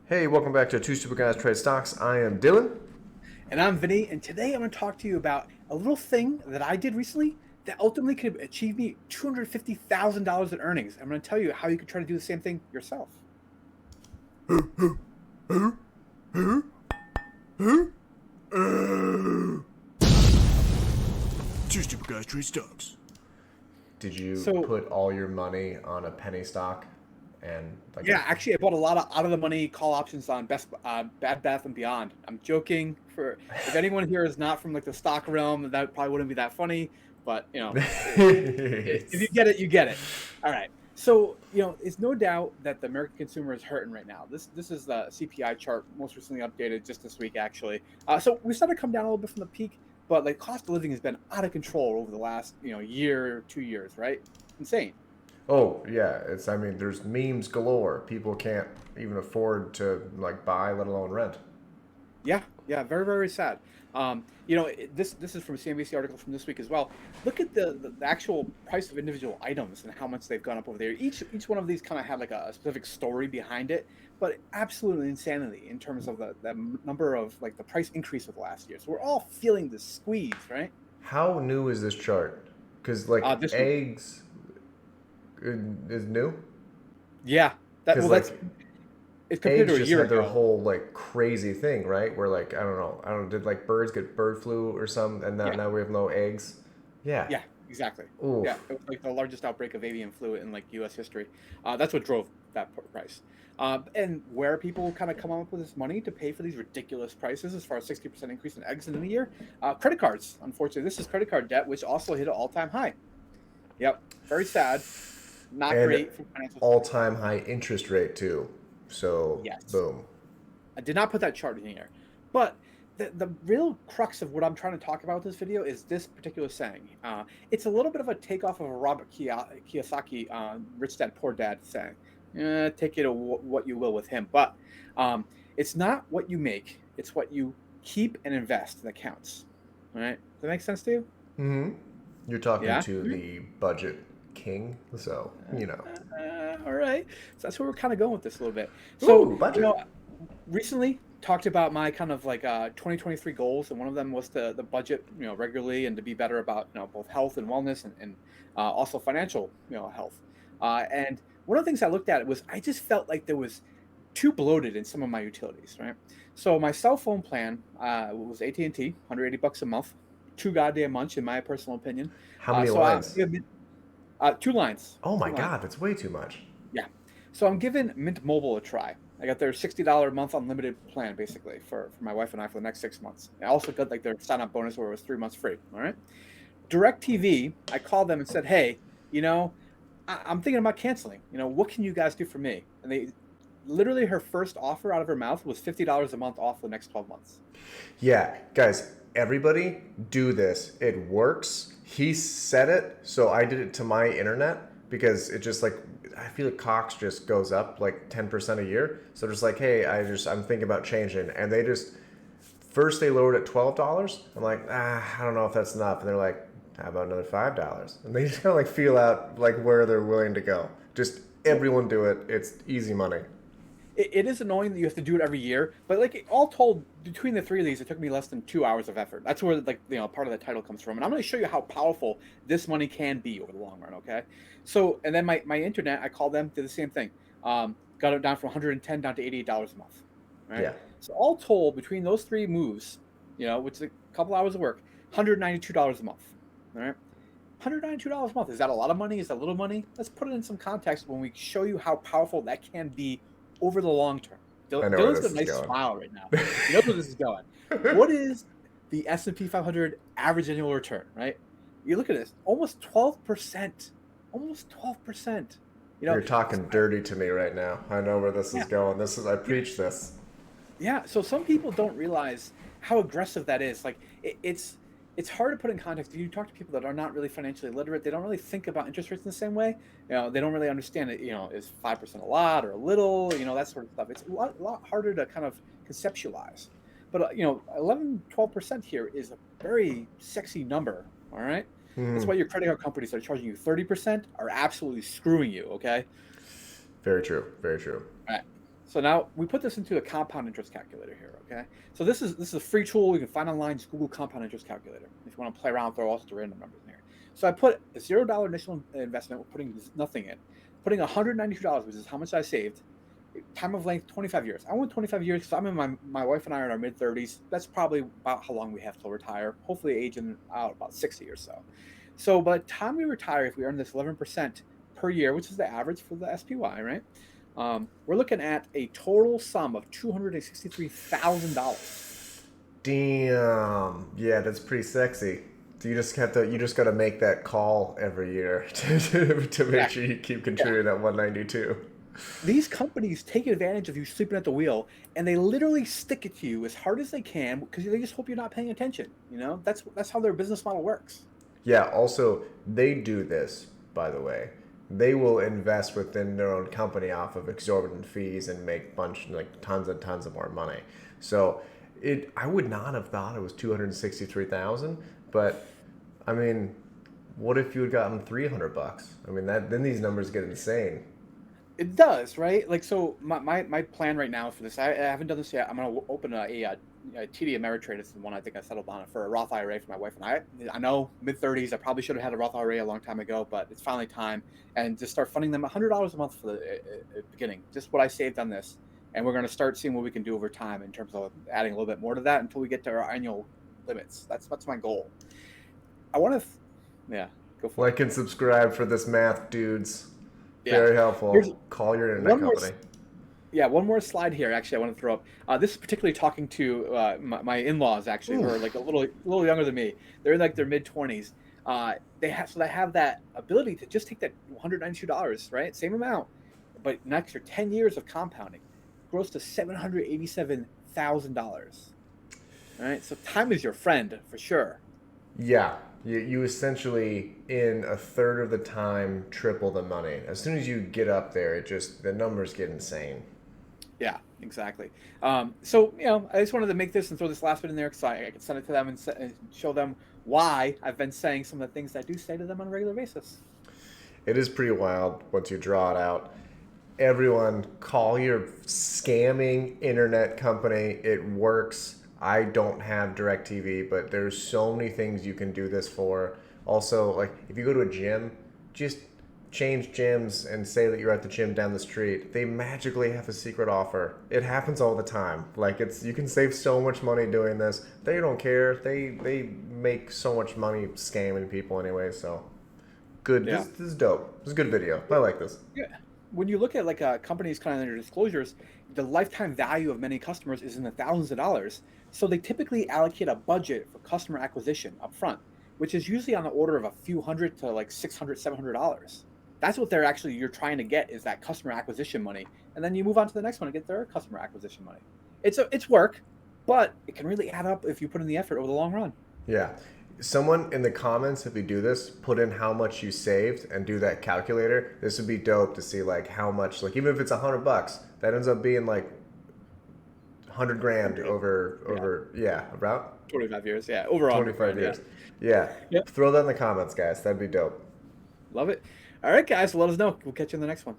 Hey, welcome back to Two Stupid Guys Trade Stocks. I am Dylan. And I'm Vinny, and today I'm going to talk to you about a little thing that I did recently that ultimately could achieve me $250,000 in earnings. I'm going to tell you how you could try to do the same thing yourself. Two Stupid Guys Trade Stocks. Did you So, put all your money on a penny stock and like a yeah, actually, I bought a lot of out of the money call options on Bad Bath and Beyond. I'm joking. For if anyone here is not from like the stock realm, that probably wouldn't be that funny. But if you get it, you get it. All right. So, it's no doubt that the American consumer is hurting right now. This is the CPI chart, most recently updated just this week, actually. So we started to come down a little bit from the peak, but like cost of living has been out of control over the last year, 2 years, right? Insane. Oh yeah, there's memes galore. People can't even afford to like buy, let alone rent. Yeah, yeah, very, very sad. This is from a CNBC article from this week as well. Look at the actual price of individual items and how much they've gone up over there. Each one of these kind of had like a specific story behind it, but absolutely insanity in terms of the number of like the price increase of the last year. So we're all feeling the squeeze, right? How new is this chart? Because like This week, eggs is new. yeah, Because that's like it's compared eggs to a just year had their ago. whole like crazy thing, right? Where like I don't know, did like birds get bird flu or something, and now Yeah, now we have no eggs. Yeah. yeah, exactly. Oof. Yeah, it was like the largest outbreak of avian flu in like U.S. history. That's what drove that price. And where people kind of come up with this money to pay for these ridiculous prices, as far as 60% increase in eggs in a year, credit cards. Unfortunately, this is credit card debt, which also hit an all-time high. Yep, very sad. Not And great for financial all-time high interest rate too. So Yes. boom. I did not put that chart in here. But the real crux of what I'm trying to talk about with this video is this particular saying. It's a little bit of a takeoff of a Robert Kiyosaki, Rich Dad Poor Dad saying. Take it what you will with him. But it's not what you make, it's what you keep and invest that counts. All right? Does that make sense to you? Mm-hmm. You're talking Yeah? to the budget king, so All right. So that's where we're kind of going with this a little bit. So, Ooh, budget. recently talked about my kind of like 2023 goals, and one of them was to the budget, regularly and to be better about, both health and wellness and also financial, health. And one of the things I looked at was I just felt like there was too bloated in some of my utilities, right? So my cell phone plan was AT&T, $180 a month, too goddamn much in my personal opinion. How many So I lines? two lines, Oh two my lines. god, that's way too much. Yeah. So I'm giving Mint Mobile a try. I got their $60 a month unlimited plan basically for my wife and I for the next 6 months. I also got like their sign up bonus where it was 3 months free. All right. DirecTV, I called them and said, hey, I'm thinking about canceling. What can you guys do for me? And they literally, her first offer out of her mouth was $50 a month off the next 12 months. Yeah, guys, everybody do this. It works. He said it, so I did it to my internet because it just like I feel like Cox just goes up like 10% a year. So just like, hey, I'm thinking about changing, and they just first they lowered it $12. I'm like, I don't know if that's enough, and they're like, how about another $5? And they just kind of like feel out like where they're willing to go. Just everyone do it. It's easy money. It is annoying that you have to do it every year, but like all told, between the three of these, it took me less than 2 hours of effort. That's where like part of the title comes from, and I'm going to show you how powerful this money can be over the long run. Okay, so and then my internet, I called them, did the same thing. Got it down from 110 down to $88 a month. Right. Yeah. So all told, between those three moves, which is a couple hours of work, $192 a month. All right. $192 a month. Is that a lot of money? Is that little money? Let's put it in some context when we show you how powerful that can be over the long term. I know where Dylan's got this a is nice going. smile right now. He knows where this is going. What is the S&P 500 average annual return, right? You look at this, almost 12%. Almost 12%. You're talking dirty to me right now. I know where this is Yeah. going. I preach this. Yeah, so some people don't realize how aggressive that is. Like it's hard to put in context. If you talk to people that are not really financially literate, they don't really think about interest rates in the same way. They don't really understand it. Is 5% a lot or a little? That sort of stuff. It's a lot harder to kind of conceptualize. But 11, 12% here is a very sexy number. All right, that's Hmm. why your credit card companies that are charging you 30% are absolutely screwing you. Okay. Very true. Very true. All right. So now we put this into a compound interest calculator here, okay? So this is a free tool you can find online. Just Google compound interest calculator if you want to play around, throw all sorts of random numbers in here. So I put a $0 initial investment, we're putting nothing in, putting $192, which is how much I saved. Time of length 25 years. I went 25 years because I'm in my wife and I are in our mid 30s. That's probably about how long we have till retire. Hopefully, aging out about 60 or so. So by the time we retire, if we earn this 11% per year, which is the average for the SPY, right? We're looking at a total sum of $263,000. Damn. Yeah, that's pretty sexy. So you just got to make that call every year to make sure you keep Yeah. contributing that 192. These companies take advantage of you sleeping at the wheel, and they literally stick it to you as hard as they can because they just hope you're not paying attention. That's how their business model works. Yeah, also, they do this, by the way. They will invest within their own company off of exorbitant fees and make tons and tons of more money. So, I would not have thought it was 263,000, but I mean, what if you had gotten 300 bucks? I mean, that then these numbers get insane. It does, right? Like, so my plan right now for this, I haven't done this yet. I'm going to open a TD Ameritrade. It's the one I think I settled on for a Roth IRA for my wife and I. I know mid 30s. I probably should have had a Roth IRA a long time ago, but it's finally time. And just start funding them $100 a month for the beginning. Just what I saved on this, and we're going to start seeing what we can do over time in terms of adding a little bit more to that until we get to our annual limits. That's my goal. I want to, yeah, go for it. Like and subscribe for this math, dudes. Yeah. Very Here's helpful. Call your internet one more. company. Yeah, one more slide here. Actually, I want to throw up. This is particularly talking to my in-laws, actually, who are like a little younger than me. They're in like their mid-20s. They have that ability to just take that $192, right? Same amount, but an extra 10 years of compounding grows to $787,000. All right, so time is your friend for sure. Yeah, you essentially in a third of the time triple the money. As soon as you get up there, the numbers get insane. Yeah, exactly. So I just wanted to make this and throw this last bit in there because I can send it to them and show them why I've been saying some of the things I do say to them on a regular basis. It is pretty wild once you draw it out. Everyone, call your scamming internet company. It works. I don't have DirecTV, but there's so many things you can do this for. Also, like if you go to a gym, just change gyms and say that you're at the gym down the street. They magically have a secret offer. It happens all the time. Like you can save so much money doing this. They don't care. They make so much money scamming people anyway. So good. Yeah. This is dope. This is a good video. I like this. Yeah. When you look at like companies kind of their disclosures, the lifetime value of many customers is in the thousands of dollars. So they typically allocate a budget for customer acquisition up front, which is usually on the order of a few hundred to like $600, $700. That's what you're trying to get is that customer acquisition money. And then you move on to the next one and get their customer acquisition money. It's work, but it can really add up if you put in the effort over the long run. Yeah. Someone in the comments, if we do this, put in how much you saved and do that calculator. This would be dope to see like how much, like even if it's $100, that ends up being like 100 grand over about 25 years. Yeah. Overall. 25 years. Yeah. Yep. Throw that in the comments, guys. That'd be dope. Love it. All right, guys. Let us know. We'll catch you in the next one.